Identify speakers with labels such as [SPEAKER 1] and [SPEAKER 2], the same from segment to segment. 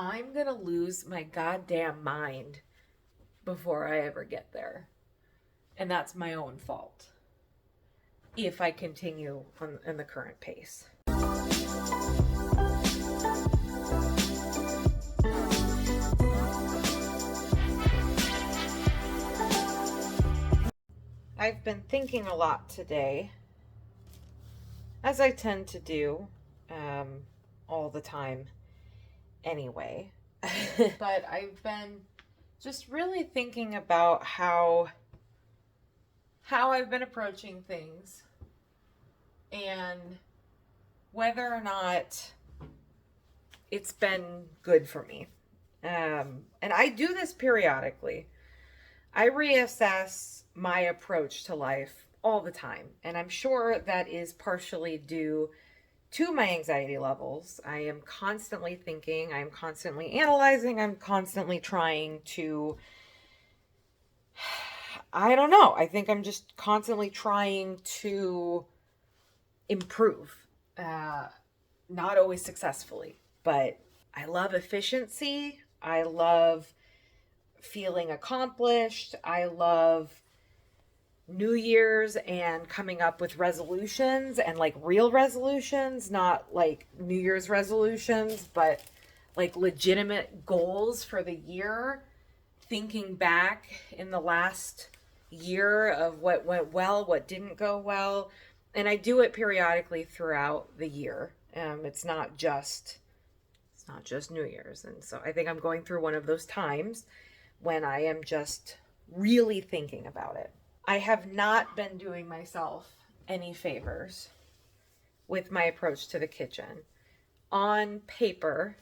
[SPEAKER 1] I'm gonna lose my goddamn mind before I ever get there. And that's my own fault if I continue in the current pace. I've been thinking a lot today, as I tend to do all the time anyway. But I've been just really thinking about how I've been approaching things and whether or not it's been good for me. And I do this periodically. I reassess my approach to life all the time, and I'm sure that is partially due to my anxiety levels. I am constantly thinking, I'm constantly analyzing, I'm constantly trying to, I don't know, I think I'm just constantly trying to improve. Not always successfully, but I love efficiency. I love feeling accomplished. I love New Year's and coming up with resolutions, and like real resolutions, not like New Year's resolutions, but like legitimate goals for the year. Thinking back in the last year of what went well, what didn't go well. And I do it periodically throughout the year. It's not just New Year's. And so I think I'm going through one of those times when I am just really thinking about it. I have not been doing myself any favors with my approach to the kitchen. On paper,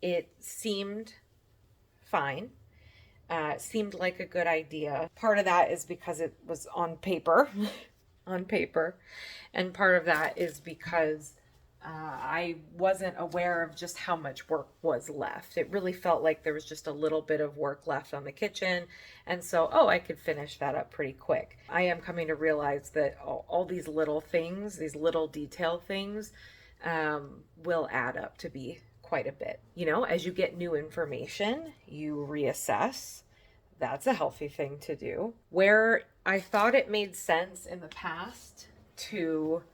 [SPEAKER 1] it seemed fine. It seemed like a good idea. Part of that is because it was on paper, and part of that is because I wasn't aware of just how much work was left. It really felt like there was just a little bit of work left on the kitchen. And so, I could finish that up pretty quick. I am coming to realize that all these little things, these little detail things, will add up to be quite a bit. As you get new information, you reassess. That's a healthy thing to do. Where I thought it made sense in the past to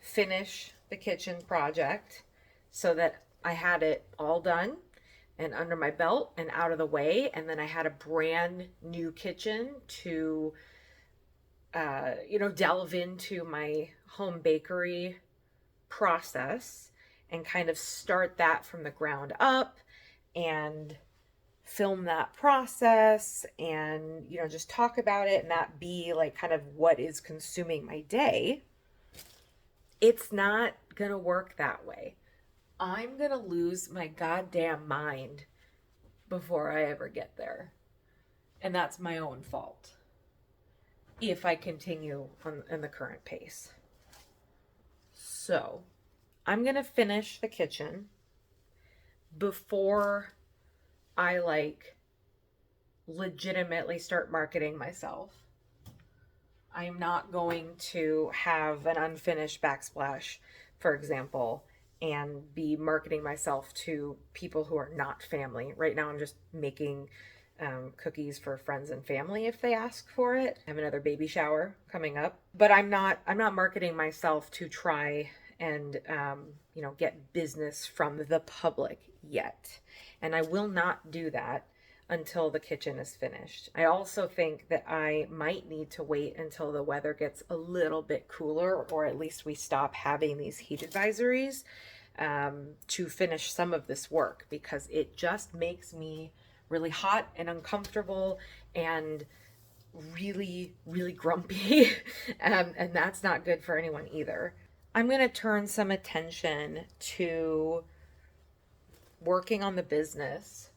[SPEAKER 1] finish the kitchen project so that I had it all done and under my belt and out of the way, and then I had a brand new kitchen to delve into my home bakery process and kind of start that from the ground up and film that process and just talk about it, and that be like kind of what is consuming my day. It's not gonna work that way. I'm gonna lose my goddamn mind before I ever get there. And that's my own fault if I continue in the current pace. So I'm gonna finish the kitchen before I legitimately start marketing myself. I am not going to have an unfinished backsplash, for example, and be marketing myself to people who are not family. Right now I'm just making cookies for friends and family if they ask for it. I have another baby shower coming up, but I'm not marketing myself to try and get business from the public yet. And I will not do that until the kitchen is finished. I also think that I might need to wait until the weather gets a little bit cooler, or at least we stop having these heat advisories, to finish some of this work, because it just makes me really hot and uncomfortable and really, really grumpy. And that's not good for anyone either. I'm going to turn some attention to working on the business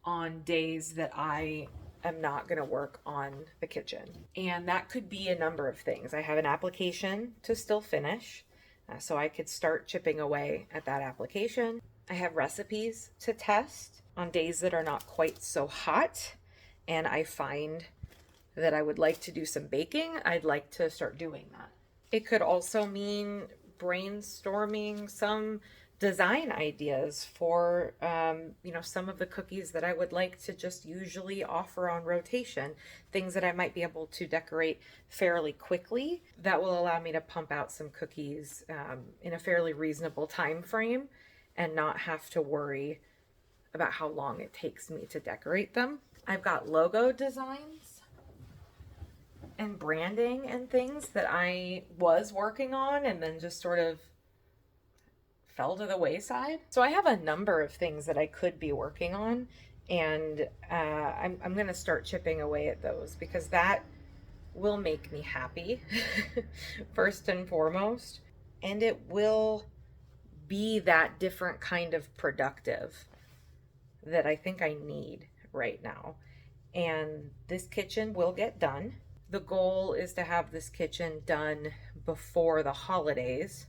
[SPEAKER 1] on days that I am not going to work on the kitchen. And that could be a number of things. I have an application to still finish, so I could start chipping away at that application. I have recipes to test on days that are not quite so hot, and I find that I would like to do some baking. I'd like to start doing that. It could also mean brainstorming some design ideas for, some of the cookies that I would like to just usually offer on rotation, things that I might be able to decorate fairly quickly that will allow me to pump out some cookies in a fairly reasonable time frame and not have to worry about how long it takes me to decorate them. I've got logo designs and branding and things that I was working on and then just sort of fell to the wayside. So I have a number of things that I could be working on, and I'm going to start chipping away at those because that will make me happy first and foremost, and it will be that different kind of productive that I think I need right now. And this kitchen will get done. The goal is to have this kitchen done before the holidays.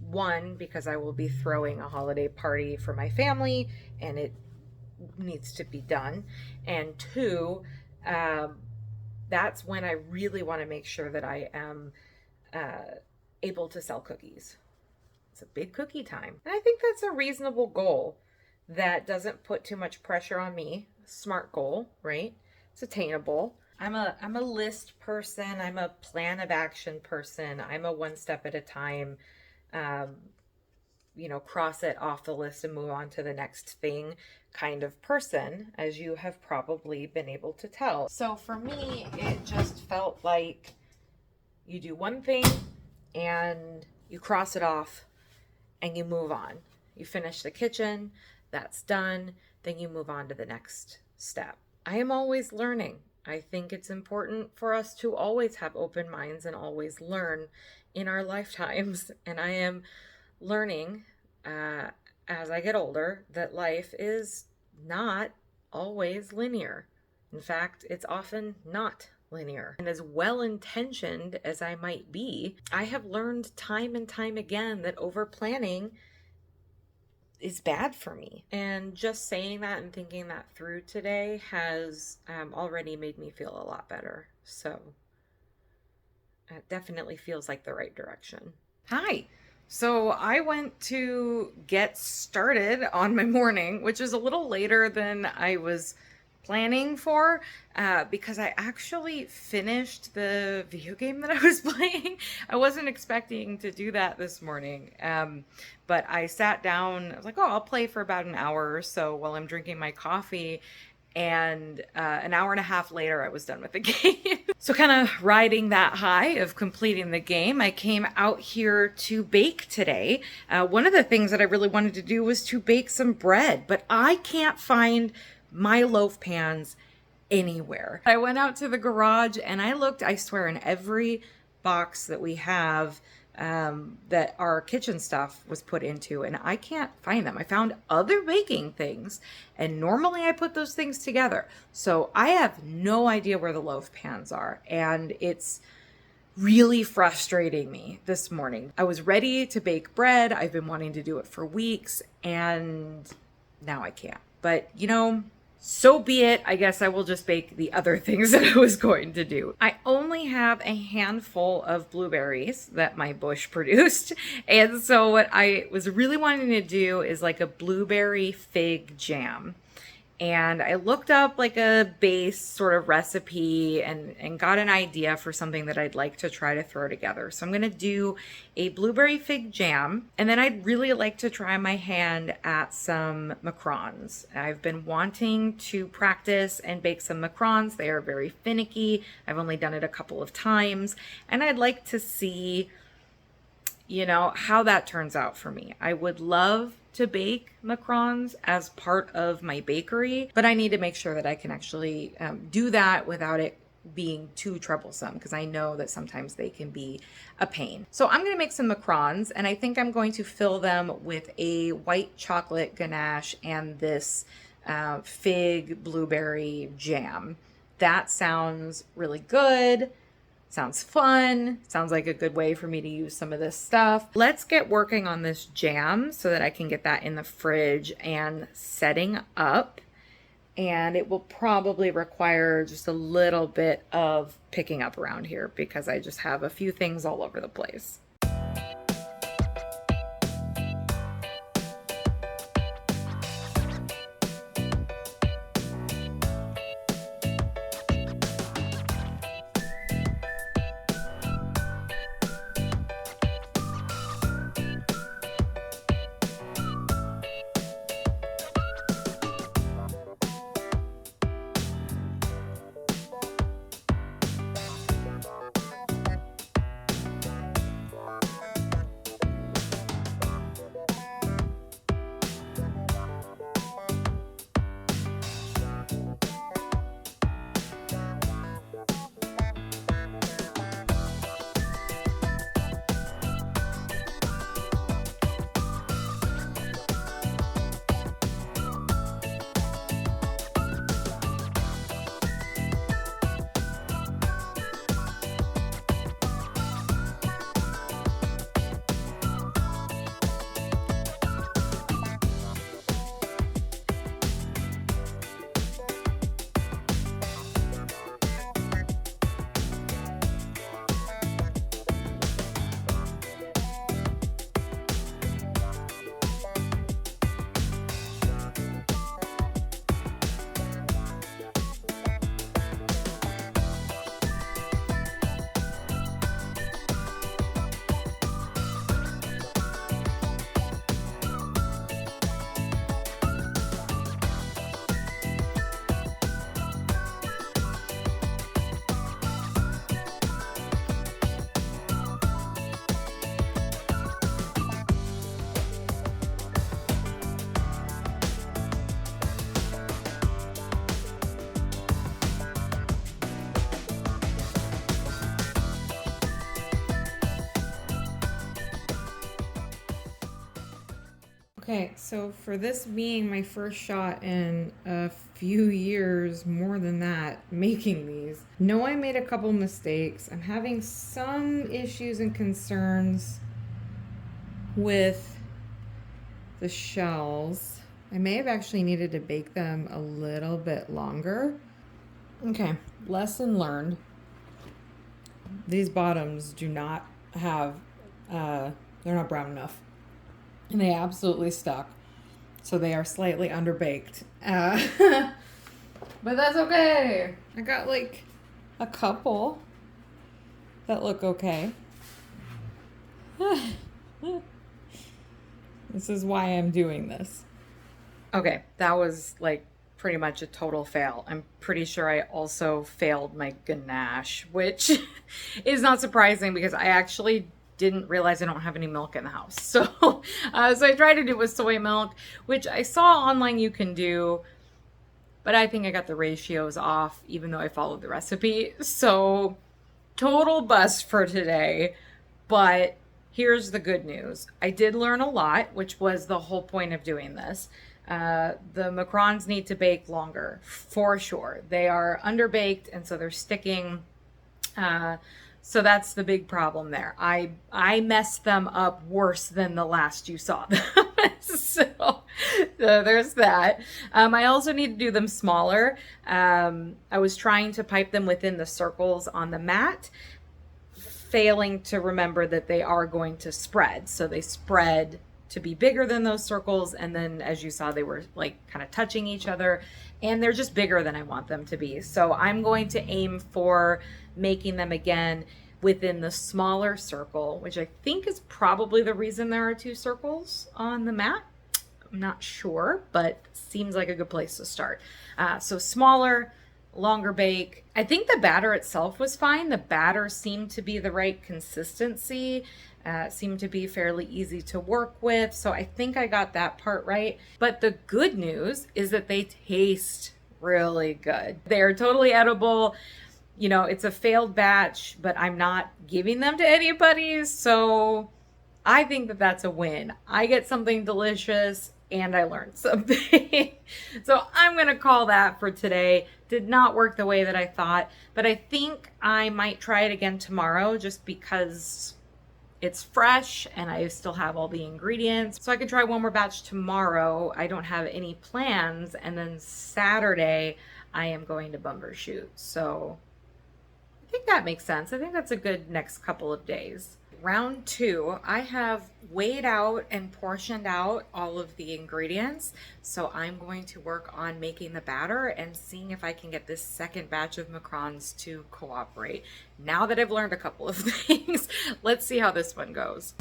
[SPEAKER 1] One, because I will be throwing a holiday party for my family and it needs to be done. And two, that's when I really want to make sure that I am able to sell cookies. It's a big cookie time. And I think that's a reasonable goal that doesn't put too much pressure on me. Smart goal, right? It's attainable. I'm a list person. I'm a plan of action person. I'm a one step at a time, cross it off the list and move on to the next thing kind of person, as you have probably been able to tell. So for me, it just felt like you do one thing and you cross it off and you move on. You finish the kitchen, that's done, then you move on to the next step. I am always learning. I think it's important for us to always have open minds and always learn in our lifetimes. And I am learning as I get older that life is not always linear. In fact, it's often not linear. And as well-intentioned as I might be, I have learned time and time again that over-planning is bad for me. And just saying that and thinking that through today has already made me feel a lot better. So it definitely feels like the right direction. Hi. So I went to get started on my morning, which is a little later than I was planning for, because I actually finished the video game that I was playing. I wasn't expecting to do that this morning, but I sat down. I was like, oh, I'll play for about an hour or so while I'm drinking my coffee. And an hour and a half later, I was done with the game. So kind of riding that high of completing the game, I came out here to bake today. One of the things that I really wanted to do was to bake some bread, but I can't find my loaf pans anywhere. I went out to the garage and I looked, I swear, in every box that we have that our kitchen stuff was put into, and I can't find them. I found other baking things, and normally I put those things together. So I have no idea where the loaf pans are, and it's really frustrating me this morning. I was ready to bake bread. I've been wanting to do it for weeks, and now I can't. But, so be it. I guess I will just bake the other things that I was going to do. I only have a handful of blueberries that my bush produced. And so what I was really wanting to do is like a blueberry fig jam. And I looked up like a base sort of recipe and got an idea for something that I'd like to try to throw together. So I'm going to do a blueberry fig jam. And then I'd really like to try my hand at some macarons. I've been wanting to practice and bake some macarons. They are very finicky. I've only done it a couple of times. And I'd like to see, how that turns out for me. I would love to bake macarons as part of my bakery, but I need to make sure that I can actually do that without it being too troublesome, because I know that sometimes they can be a pain. So I'm going to make some macarons, and I think I'm going to fill them with a white chocolate ganache and this fig blueberry jam. That sounds really good. Sounds fun. Sounds like a good way for me to use some of this stuff. Let's get working on this jam so that I can get that in the fridge and setting up. And it will probably require just a little bit of picking up around here because I just have a few things all over the place. Okay, so for this being my first shot in a few years, more than that, making these, know I made a couple mistakes. I'm having some issues and concerns with the shells. I may have actually needed to bake them a little bit longer. Okay, lesson learned. These bottoms do not have, they're not brown enough. And they absolutely stuck. So they are slightly underbaked. But that's okay. I got like a couple that look okay. This is why I'm doing this. Okay, that was like pretty much a total fail. I'm pretty sure I also failed my ganache, which is not surprising because I actually didn't realize I don't have any milk in the house. So I tried to do it with soy milk, which I saw online you can do, but I think I got the ratios off even though I followed the recipe. So total bust for today, but here's the good news. I did learn a lot, which was the whole point of doing this. The macarons need to bake longer, for sure. They are underbaked, and so they're sticking. So that's the big problem there. I messed them up worse than the last you saw them. So there's that. I also need to do them smaller. I was trying to pipe them within the circles on the mat, failing to remember that they are going to spread. So they spread to be bigger than those circles, and then as you saw, they were like kind of touching each other, and they're just bigger than I want them to be. So I'm going to aim for making them again within the smaller circle, which I think is probably the reason there are two circles on the mat. I'm not sure, but seems like a good place to start. So smaller, longer bake. I think the batter itself was fine. The batter seemed to be the right consistency. Seemed to be fairly easy to work with. So I think I got that part right. But the good news is that they taste really good. They are totally edible. You know, it's a failed batch, but I'm not giving them to anybody. So I think that that's a win. I get something delicious and I learned something. So I'm going to call that for today. Did not work the way that I thought, but I think I might try it again tomorrow just because it's fresh and I still have all the ingredients. So I could try one more batch tomorrow. I don't have any plans. And then Saturday, I am going to Bumbershoot. So I think that makes sense. I think that's a good next couple of days. Round 2, I have weighed out and portioned out all of the ingredients. So I'm going to work on making the batter and seeing if I can get this second batch of macarons to cooperate. Now that I've learned a couple of things, let's see how this one goes.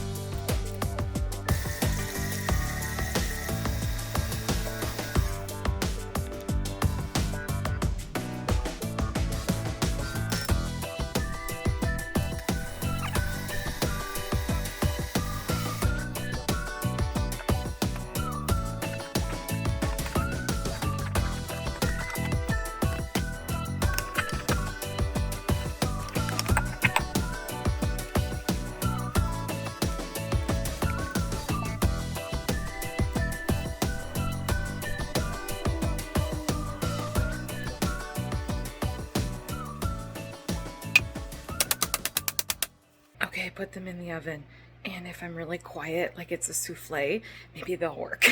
[SPEAKER 1] Okay, I put them in the oven, and if I'm really quiet, like it's a souffle, maybe they'll work.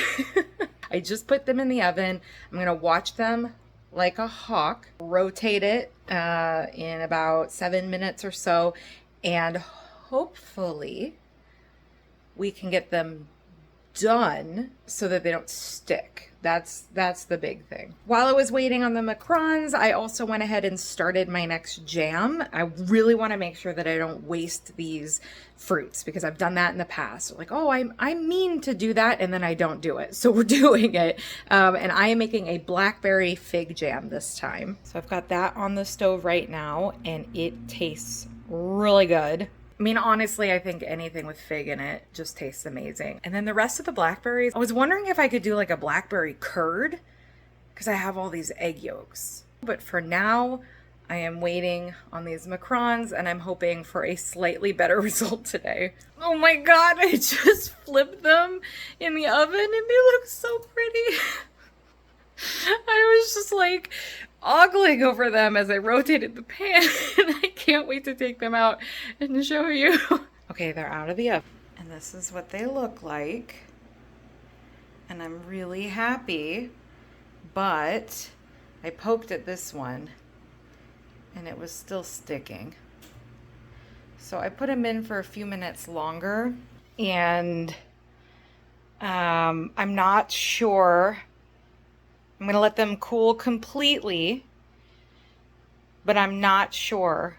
[SPEAKER 1] I just put them in the oven. I'm gonna watch them like a hawk, rotate it in about 7 minutes or so, and hopefully we can get them done so that they don't stick. That's the big thing. While I was waiting on the macarons, I also went ahead and started my next jam. I really want to make sure that I don't waste these fruits because I've done that in the past. Like, oh, I'm mean to do that, and then I don't do it. So we're doing it. And I am making a blackberry fig jam this time. So I've got that on the stove right now, and it tastes really good. I mean, honestly, I think anything with fig in it just tastes amazing. And then the rest of the blackberries, I was wondering if I could do like a blackberry curd because I have all these egg yolks. But for now, I am waiting on these macarons and I'm hoping for a slightly better result today. Oh my God, I just flipped them in the oven and they look so pretty. I was just like ogling over them as I rotated the pan and I can't wait to take them out and show you. Okay, they're out of the oven and this is what they look like. And I'm really happy, but I poked at this one and it was still sticking. So I put them in for a few minutes longer and I'm not sure. I'm gonna let them cool completely, but I'm not sure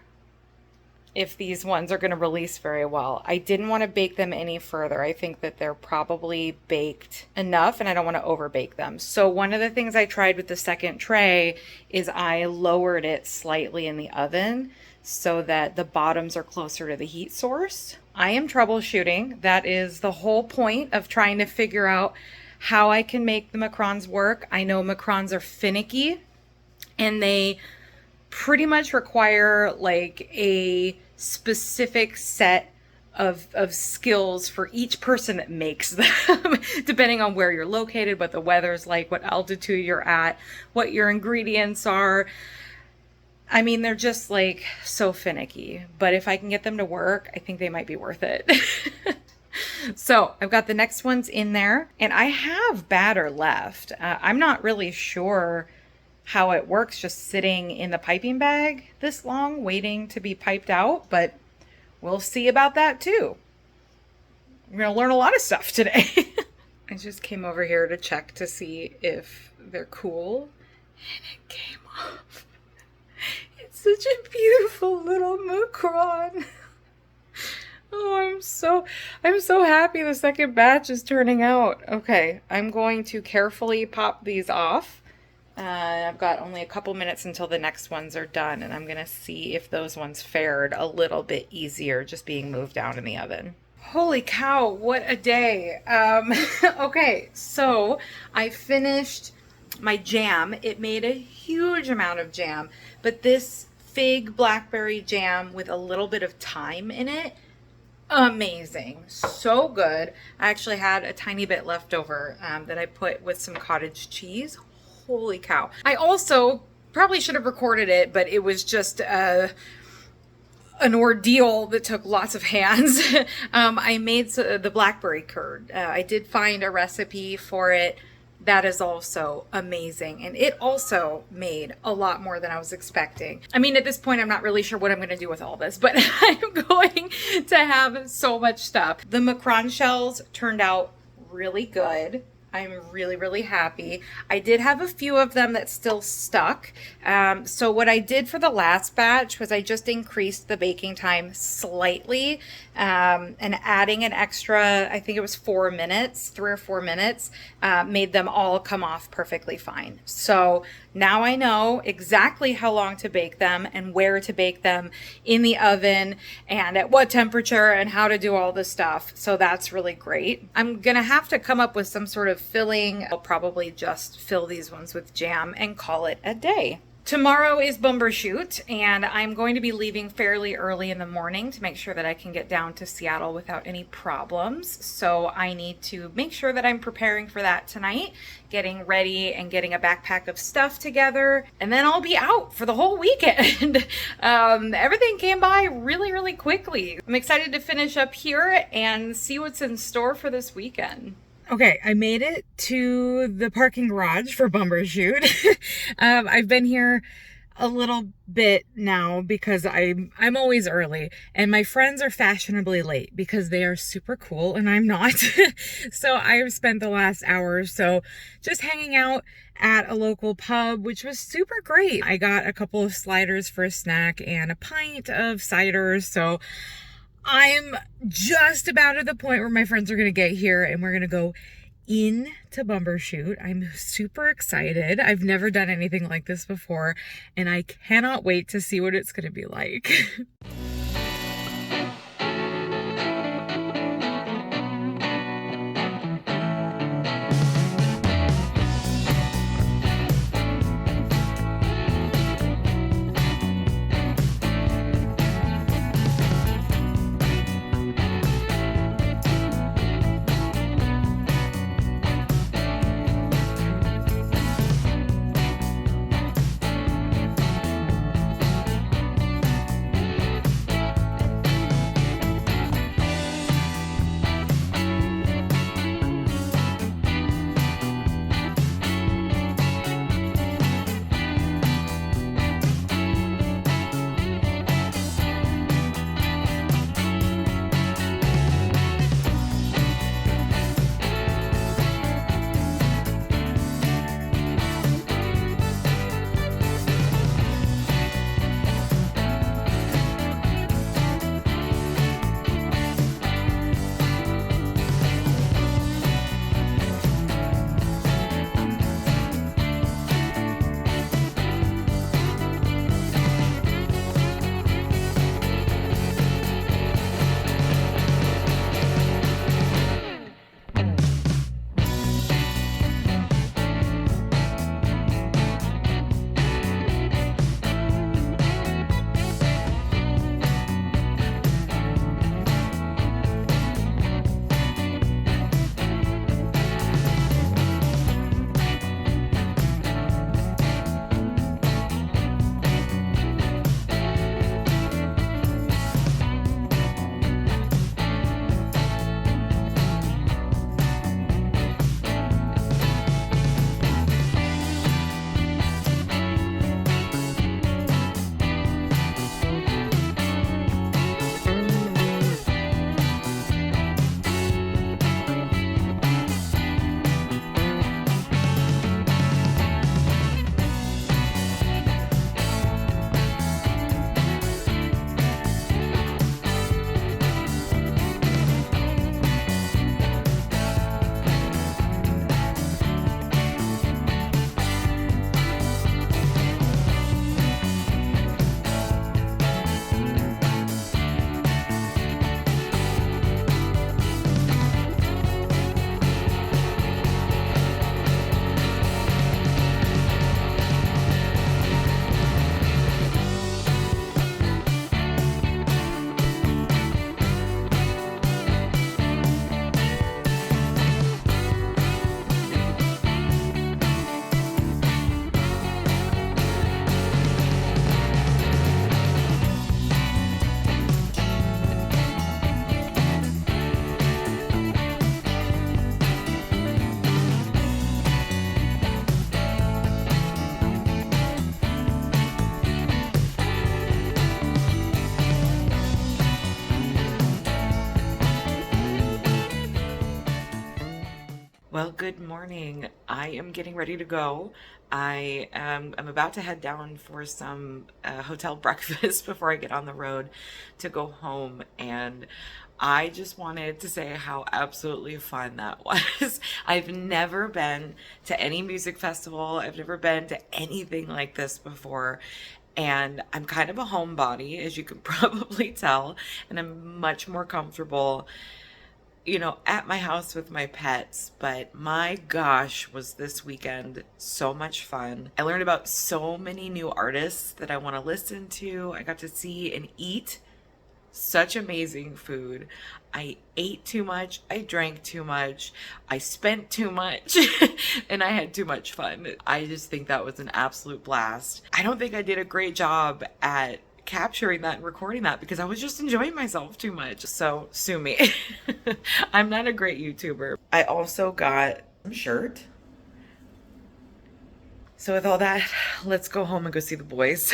[SPEAKER 1] if these ones are gonna release very well. I didn't want to bake them any further. I think that they're probably baked enough and I don't want to over bake them. So one of the things I tried with the second tray is I lowered it slightly in the oven so that the bottoms are closer to the heat source. I am troubleshooting. That is the whole point of trying to figure out how I can make the macarons work. I know macarons are finicky and they pretty much require like a specific set of skills for each person that makes them, depending on where you're located, what the weather's like, what altitude you're at, what your ingredients are. I mean, they're just like so finicky, but if I can get them to work, I think they might be worth it. So I've got the next ones in there and I have batter left. I'm not really sure how it works just sitting in the piping bag this long waiting to be piped out, but we'll see about that too. We're gonna learn a lot of stuff today. I just came over here to check to see if they're cool and it came off. It's such a beautiful little macaron. Oh, I'm so happy the second batch is turning out. Okay, I'm going to carefully pop these off. I've got only a couple minutes until the next ones are done, and I'm going to see if those ones fared a little bit easier just being moved down in the oven. Holy cow, what a day. Okay, so I finished my jam. It made a huge amount of jam, but this fig blackberry jam with a little bit of thyme in it, amazing. So good. I actually had a tiny bit left over that I put with some cottage cheese. Holy cow. I also probably should have recorded it, but it was just an ordeal that took lots of hands. I made the blackberry curd. I did find a recipe for it. That is also amazing. And it also made a lot more than I was expecting. I mean, at this point, I'm not really sure what I'm going to do with all this, but I'm going to have so much stuff. The macaron shells turned out really good. I'm really, really happy. I did have a few of them that still stuck. So what I did for the last batch was I just increased the baking time slightly and adding an extra, I think it was 4 minutes, 3 or 4 minutes, made them all come off perfectly fine. So now I know exactly how long to bake them and where to bake them in the oven and at what temperature and how to do all this stuff. So that's really great. I'm gonna have to come up with some sort of filling. I'll probably just fill these ones with jam and call it a day. Tomorrow is Bumbershoot, and I'm going to be leaving fairly early in the morning to make sure that I can get down to Seattle without any problems. So I need to make sure that I'm preparing for that tonight, getting ready and getting a backpack of stuff together, and then I'll be out for the whole weekend. Everything came by really, really quickly. I'm excited to finish up here and see what's in store for this weekend. Okay, I made it to the parking garage for Bumbershoot. I've been here a little bit now because I'm always early, and my friends are fashionably late because they are super cool and I'm not. So I've spent the last hour or so just hanging out at a local pub, which was super great. I got a couple of sliders for a snack and a pint of cider. So I'm just about at the point where my friends are going to get here and we're going to go into Bumbershoot. I'm super excited. I've never done anything like this before and I cannot wait to see what it's going to be like. Well, good morning. I am getting ready to go. I'm about to head down for some hotel breakfast before I get on the road to go home. And I just wanted to say how absolutely fun that was. I've never been to any music festival, I've never been to anything like this before. And I'm kind of a homebody, as you can probably tell, and I'm much more comfortable at my house with my pets. But my gosh, was this weekend so much fun. I learned about so many new artists that I want to listen to. I got to see and eat such amazing food. I ate too much, I drank too much, I spent too much, and I had too much fun. I just think that was an absolute blast. I don't think I did a great job at capturing that and recording that because I was just enjoying myself too much. So sue me. I'm not a great YouTuber. I also got a shirt. So with all that, let's go home and go see the boys.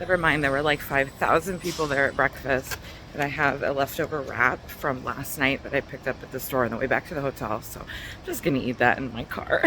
[SPEAKER 1] Never mind, there were like 5,000 people there at breakfast, but I have a leftover wrap from last night that I picked up at the store on the way back to the hotel. So I'm just gonna eat that in my car.